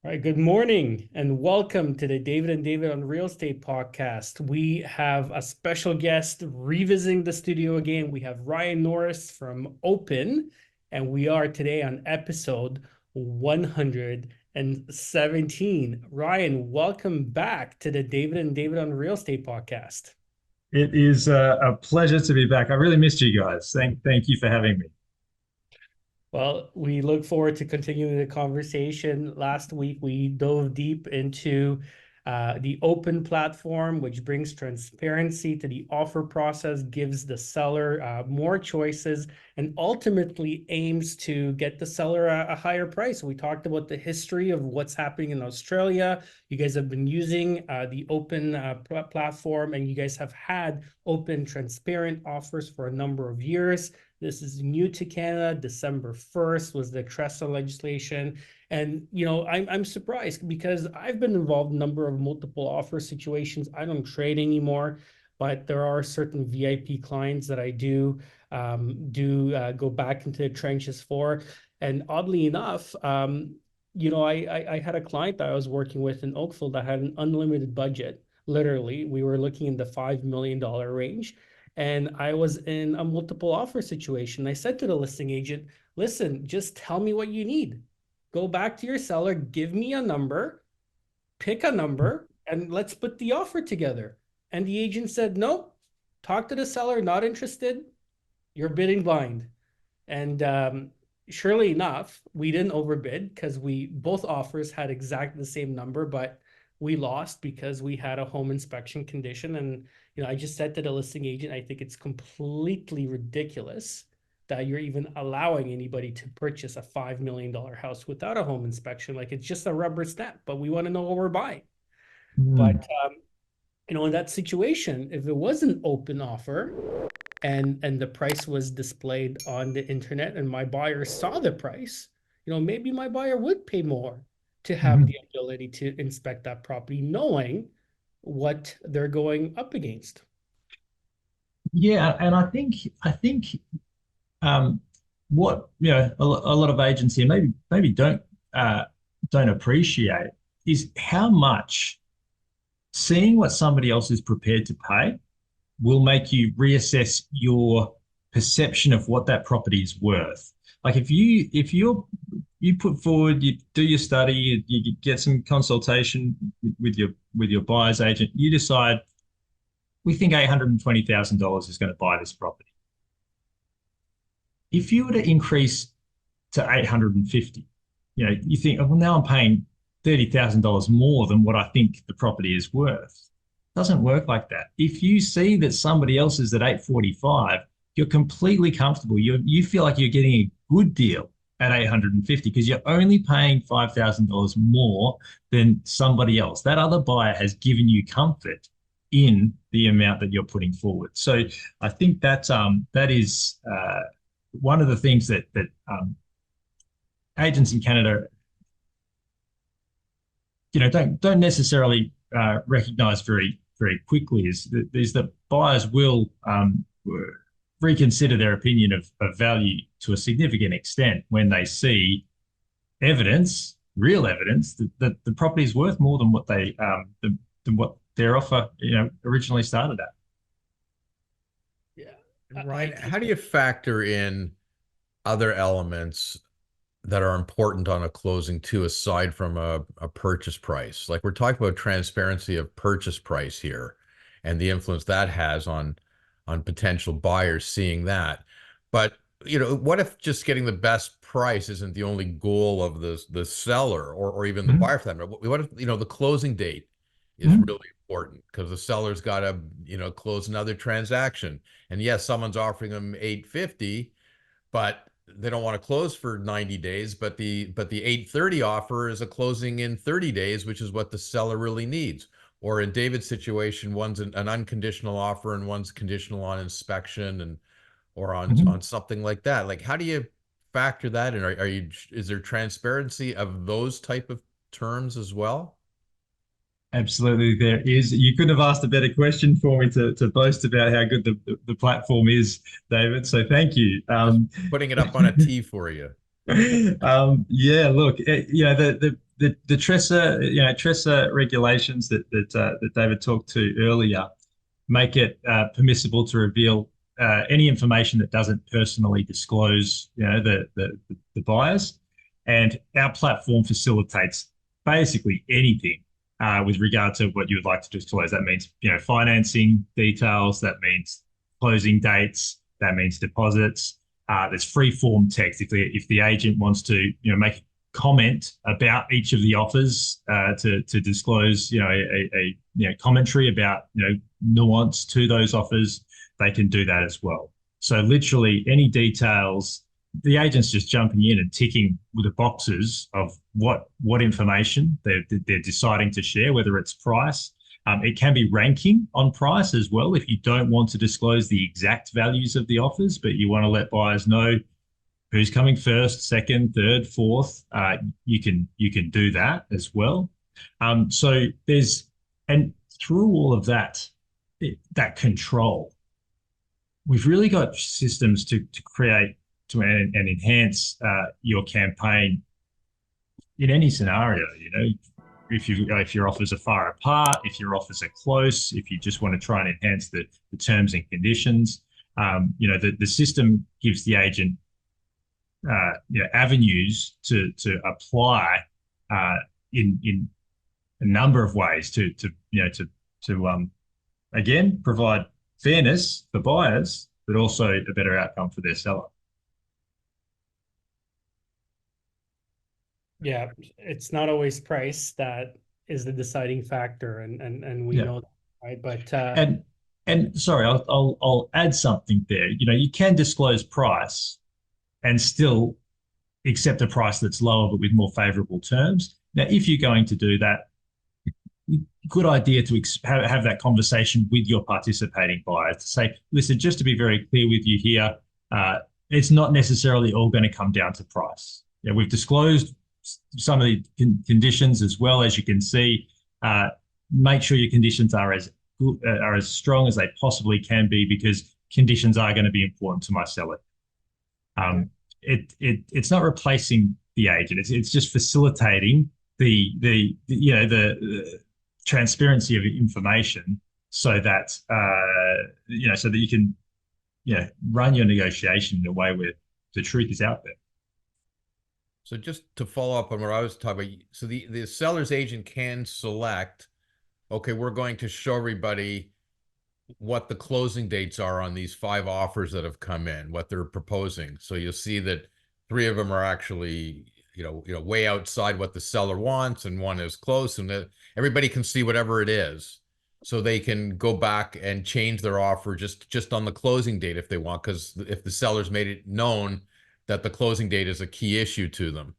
All right, good morning and welcome to the David and David on Real Estate podcast. We have a special guest revisiting the studio again. We have Ryan Norrish from Openn, and we are today on episode 117. Ryan, welcome back to the David and David on Real Estate podcast. It is a pleasure to be back. I really missed you guys. Thank you for having me. Well, we look forward to continuing the conversation. Last week, we dove deep into the Openn platform, which brings transparency to the offer process, gives the seller more choices, and ultimately aims to get the seller a higher price. We talked about the history of what's happening in Australia. You guys have been using the Openn platform, and you guys have had open, transparent offers for a number of years. This is new to Canada. December 1st was the TRESA legislation. And, I'm surprised because I've been involved in a number of multiple offer situations. I don't trade anymore, but there are certain VIP clients that I do go back into the trenches for. And oddly enough, I had a client that I was working with in Oakville that had an unlimited budget. Literally, we were looking in the $5 million range, and I was in a multiple offer situation. I said to the listing agent, listen, just tell me what you need. Go back to your seller, give me a number, pick a number, and let's put the offer together. And the agent said, nope, talk to the seller, not interested. You're bidding blind. And surely enough, we didn't overbid because we both offers had exactly the same number, but we lost because we had a home inspection condition. And I just said to the listing agent, I think it's completely ridiculous that you're even allowing anybody to purchase a $5 million house without a home inspection. Like it's just a rubber stamp, but we want to know what we're buying. Hmm. But in that situation, if it was an open offer and the price was displayed on the internet and my buyer saw the price, maybe my buyer would pay more to have Mhm. the ability to inspect that property, knowing what they're going up against. Yeah, and I think um, what a lot of agents here maybe don't appreciate is how much seeing what somebody else is prepared to pay will make you reassess your perception of what that property is worth. Like if you put forward, you do your study, you get some consultation with your buyer's agent, you decide we think $820,000 is going to buy this property. If you were to increase to 850, you think, oh, well, now I'm paying $30,000 more than what I think the property is worth. It doesn't work like that. If you see that somebody else is at 845, you're completely comfortable. You feel like you're getting a good deal at 850 because you're only paying $5,000 more than somebody else. That other buyer has given you comfort in the amount that you're putting forward. So I think that is one of the things that agents in Canada, don't necessarily recognise very quickly is that buyers will reconsider their opinion of value to a significant extent when they see evidence, real evidence that the property is worth more than than what their offer originally started at. Yeah. Ryan, how do you factor in other elements that are important on a closing too, aside from a purchase price? Like we're talking about transparency of purchase price here and the influence that has on potential buyers seeing that. But what if just getting the best price isn't the only goal of the seller or even the Mhm. buyer for that matter? What if, the closing date is Mhm. really important because the seller's got to, close another transaction. And yes, someone's offering them 850, but they don't want to close for 90 days, but the 830 offer is a closing in 30 days, which is what the seller really needs. Or in David's situation, one's an unconditional offer and one's conditional on inspection and or on Mhm. something like that. Like how do you factor that in? Is there transparency of those type of terms as well? Absolutely, there is. You couldn't have asked a better question for me to boast about how good the platform is, David. So thank you. Just putting it up on a tee for you. Yeah, look, the Tressa regulations that David talked to earlier make it permissible to reveal any information that doesn't personally disclose, the buyers. And our platform facilitates basically anything with regard to what you would like to disclose. That means, financing details. That means closing dates. That means deposits. There's free form text if the agent wants to, make a comment about each of the offers to disclose, a commentary about, nuance to those offers. They can do that as well. So literally any details, the agent's just jumping in and ticking with the boxes of what information they're deciding to share, whether it's price. It can be ranking on price as well if you don't want to disclose the exact values of the offers, but you want to let buyers know who's coming first, second, third, fourth. You can do that as well. So and through all of that, that control, we've really got systems to create and enhance your campaign in any scenario. If your offers are far apart, if your offers are close, if you just want to try and enhance the terms and conditions, the system gives the agent avenues to apply in a number of ways to again provide fairness for buyers, but also a better outcome for their seller. Yeah, it's not always price that is the deciding factor, and we know that, right? But and sorry, I'll add something there. You can disclose price and still accept a price that's lower but with more favorable terms. Now, if you're going to do that, good idea to have that conversation with your participating buyers to say, listen, just to be very clear with you here, it's not necessarily all going to come down to price. We've disclosed some of the conditions as well. As you can see, make sure your conditions are as strong as they possibly can be, because conditions are going to be important to my seller. It's not replacing the agent. It's just facilitating the transparency of information so that so that you can run your negotiation in a way where the truth is out there. So just to follow up on what I was talking about, so the seller's agent can select, okay, we're going to show everybody what the closing dates are on these 5 offers that have come in, what they're proposing. So you'll see that 3 of them are actually, way outside what the seller wants, and 1 is close, and that everybody can see whatever it is. So they can go back and change their offer just on the closing date if they want, because if the seller's made it known that the closing date is a key issue to them.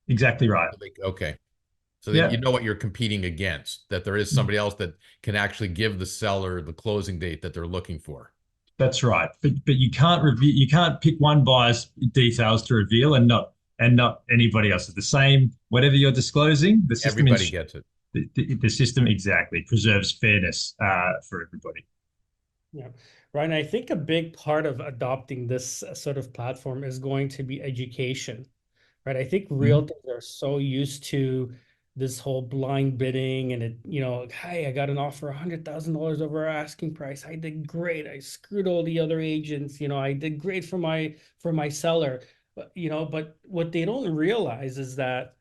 Exactly right. Okay. So that you know what you're competing against, that there is somebody else that can actually give the seller the closing date that they're looking for. That's right. But you can't pick one buyer's details to reveal and not anybody else. It's the same. Whatever you're disclosing, the system everybody gets it. The system exactly preserves fairness for everybody. Yeah, Ryan, I think a big part of adopting this sort of platform is going to be education, right? I think realtors are so used to this whole blind bidding and hey, I got an offer $100,000 over our asking price. I did great. I screwed all the other agents. I did great for my seller. But what they don't realize is that,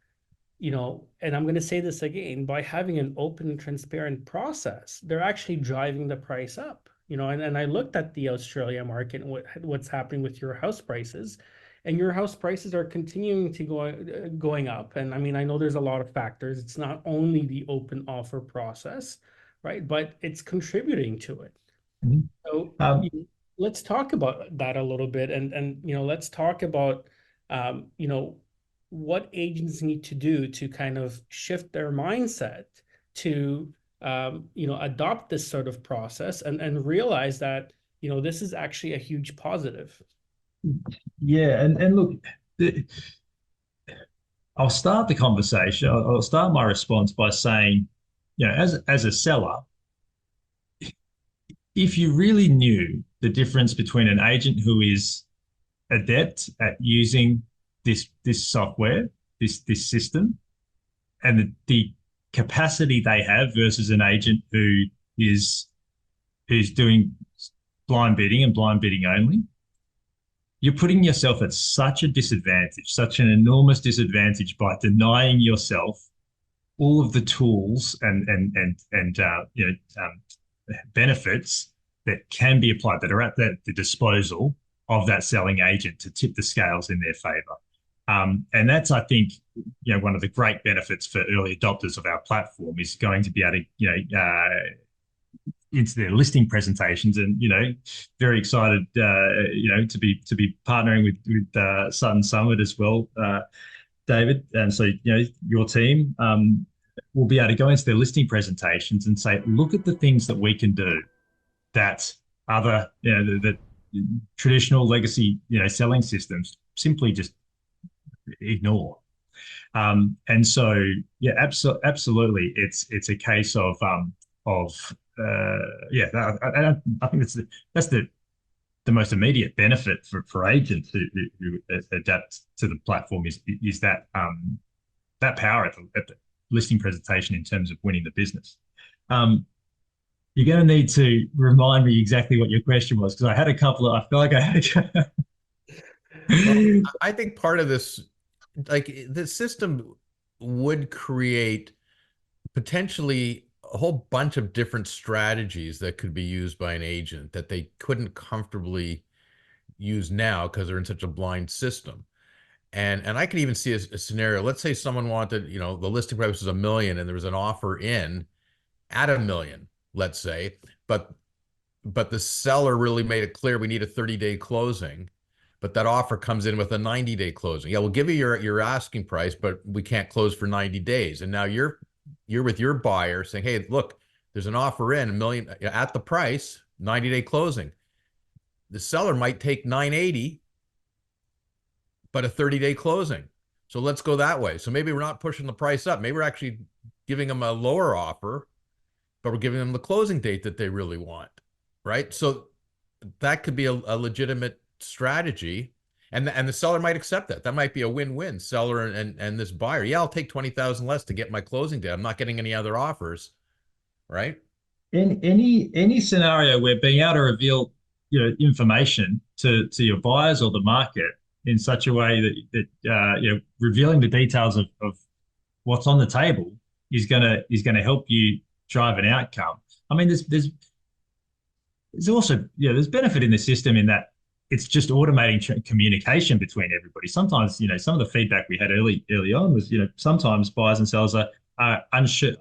and I'm going to say this again, by having an open and transparent process, they're actually driving the price up. And I looked at the Australia market and what's happening with your house prices, and your house prices are continuing to going up. And I mean, I know there's a lot of factors. It's not only the open offer process, right? But it's contributing to it. So let's talk about that a little bit, and let's talk about what agents need to do to kind of shift their mindset to adopt this sort of process and realize that this is actually a huge positive. Yeah, and look, I'll start the conversation. I'll start my response by saying, as a seller, if you really knew the difference between an agent who is adept at using this software, this system, the capacity they have versus an agent is who's doing blind bidding and blind bidding only, you're putting yourself at such a disadvantage, such an enormous disadvantage by denying yourself all of the tools and benefits that can be applied that are at the disposal of that selling agent to tip the scales in their favor. And that's, I think, one of the great benefits for early adopters of our platform is going to be able to, into their listing presentations, and very excited, to be partnering with Sutton Summit as well, David. And so, your team will be able to go into their listing presentations and say, look at the things that we can do that other, that traditional legacy, selling systems simply just ignore. And so, yeah, absolutely, it's a case of I think that's the most immediate benefit for agents who adapt to the platform is that power at the listing presentation in terms of winning the business. You're going to need to remind me exactly what your question was, because I had a couple of, I feel like I had. Well, I think part of this, like the system would create potentially a whole bunch of different strategies that could be used by an agent that they couldn't comfortably use now because they're in such a blind system. And I could even see a scenario. Let's say someone wanted, the listing price was $1 million and there was an offer in at $1 million, let's say, but the seller really made it clear we need a 30-day closing, but that offer comes in with a 90-day closing. Yeah, we'll give you your asking price, but we can't close for 90 days. And now you're with your buyer saying, hey, look, there's an offer in $1 million at the price, 90-day closing. The seller might take 980, but a 30-day closing. So let's go that way. So maybe we're not pushing the price up. Maybe we're actually giving them a lower offer, but we're giving them the closing date that they really want, right? So that could be a legitimate strategy. And the seller might accept that. That might be a win-win, seller and this buyer. Yeah, I'll take 20,000 less to get my closing date. I'm not getting any other offers, right? In any scenario where being able to reveal information to your buyers or the market in such a way that revealing the details of what's on the table is gonna help you drive an outcome. I mean, there's also there's benefit in the system in that it's just automating communication between everybody. Sometimes some of the feedback we had early on was sometimes buyers and sellers are unsure.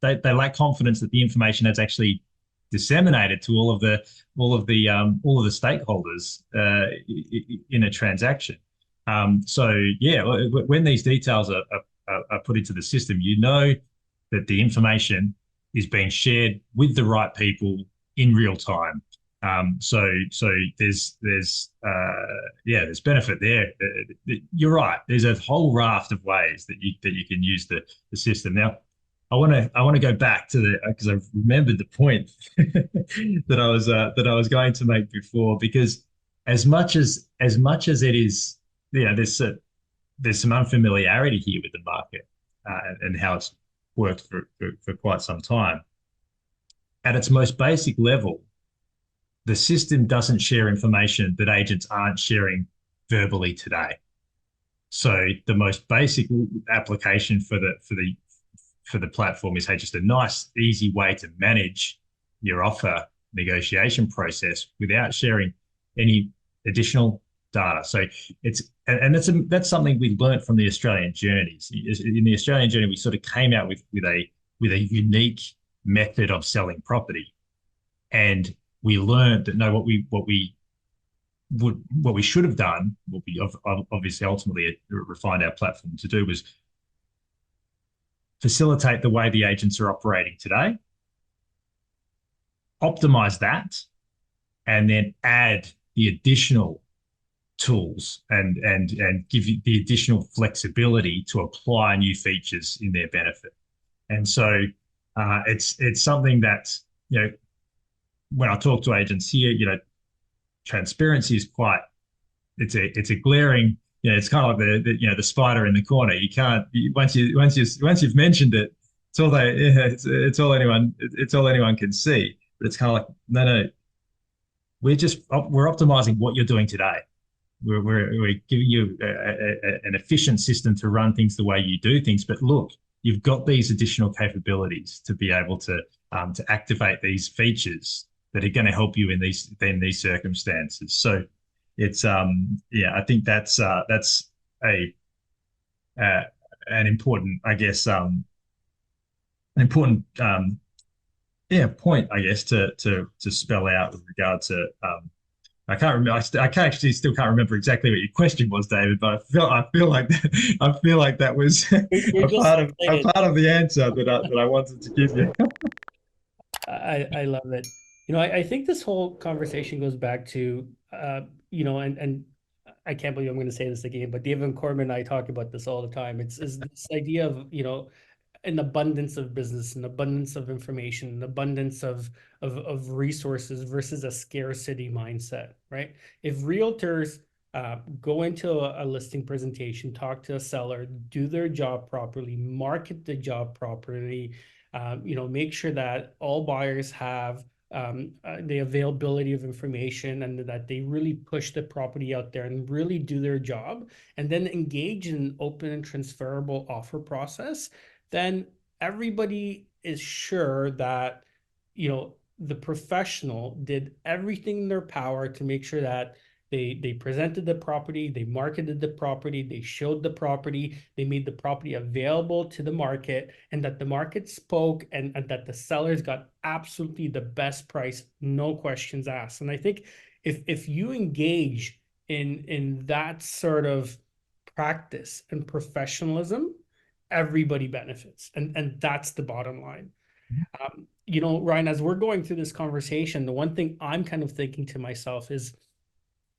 They lack confidence that the information has actually disseminated to all of the stakeholders in a transaction. So yeah, when these details are put into the system, that the information is being shared with the right people in real time. So there's benefit there. You're right. There's a whole raft of ways that you can use the system. Now, I want to go back to because I remembered the point that I was going to make before, because as much as it is, there's some unfamiliarity here with the market and how it's worked for quite some time. At its most basic level, the system doesn't share information that agents aren't sharing verbally today. So the most basic application for the platform is, hey, just a nice, easy way to manage your offer negotiation process without sharing any additional data. So that's something we learned from the Australian journeys. In the Australian journey, we sort of came out with a unique method of selling property, and we learned that what we should have done, what we obviously ultimately refined our platform to do, was facilitate the way the agents are operating today, optimize that, and then add the additional tools and give you the additional flexibility to apply new features in their benefit. And so it's something that, when I talk to agents here, transparency is it's a glaring it's kind of like the spider in the corner. You can't once you've mentioned it, it's all they it's all anyone can see. But it's kind of like no, we're optimizing what you're doing today. We're giving you an efficient system to run things the way you do things. But look, you've got these additional capabilities to be able to activate these features that are going to help you in these circumstances. So it's yeah, I think that's a uh, an important, I guess, an important yeah point, I guess, to spell out with regard to I can't remember. I can't actually still can't remember exactly what your question was, David. But I feel like I feel like that was You're just a excited. part of the answer that I wanted to give you. I love it. I think this whole conversation goes back to and I can't believe I'm going to say this again, but David and Corman and I talk about this all the time. It's is this idea of, an abundance of business, an abundance of information, an abundance of resources versus a scarcity mindset, right? If realtors go into a listing presentation, talk to a seller, do their job properly, market the job properly, make sure that all buyers have the availability of information and that they really push the property out there and really do their job, and then engage in an open and transferable offer process, then everybody is sure that, the professional did everything in their power to make sure that they presented the property, they marketed the property, they showed the property, they made the property available to the market, and that the market spoke, and that the sellers got absolutely the best price, no questions asked. And I think if you engage in that sort of practice and professionalism, everybody benefits, and that's the bottom line. Ryan, as we're going through this conversation, the one thing I'm kind of thinking to myself is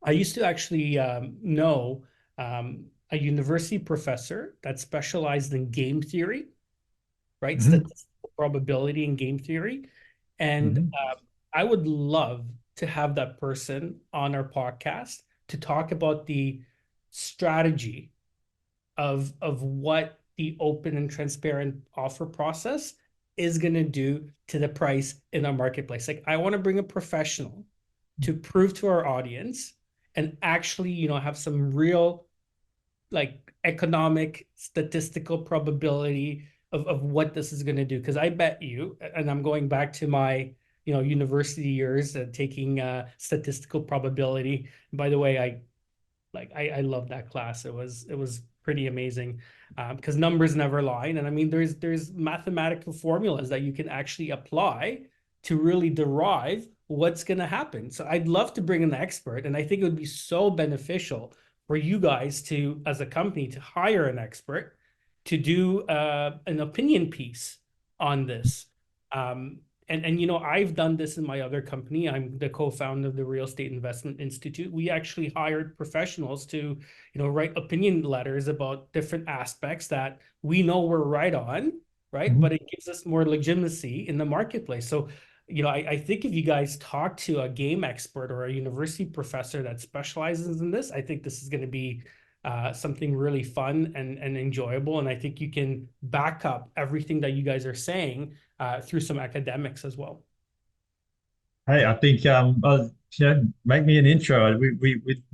I used to actually know a university professor that specialized in game theory, right? Mhm. Statistical probability and game theory. And Mhm. I would love to have that person on our podcast to talk about the strategy of what the open and transparent offer process is going to do to the price in our marketplace. Like, I want to bring a professional to prove to our audience and actually, have some real, like, economic statistical probability of what this is going to do. Because I bet you, and I'm going back to my university years, taking statistical probability. By the way, I love that class. It was pretty amazing, because numbers never lie. And I mean, there's mathematical formulas that you can actually apply to really derive what's going to happen. So I'd love to bring an expert, and I think it would be so beneficial for you guys to, as a company, to hire an expert to do an opinion piece on this. And I've done this in my other company. I'm the co-founder of the Real Estate Investment Institute. We actually hired professionals to, write opinion letters about different aspects that we know we're right on, right? Mhm. But it gives us more legitimacy in the marketplace. So, I think if you guys talk to a game expert or a university professor that specializes in this, I think this is going to be something really fun and enjoyable. And I think you can back up everything that you guys are saying through some academics as well. Hey, I think make me an intro.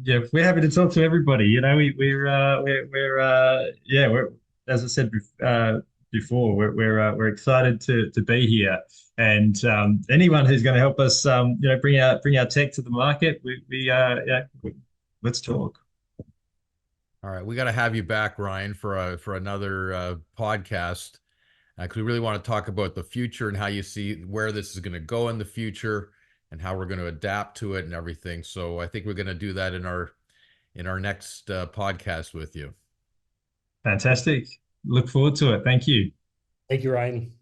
Yeah, we're happy to talk to everybody. We're as I said before, we're excited to be here, and anyone who's going to help us, bring our tech to the market, let's talk. All right, we got to have you back, Ryan, for another podcast, because we really want to talk about the future and how you see where this is going to go in the future and how we're going to adapt to it and everything. So I think we're going to do that in our next podcast with you. Fantastic. Look forward to it. Thank you. Thank you, Ryan.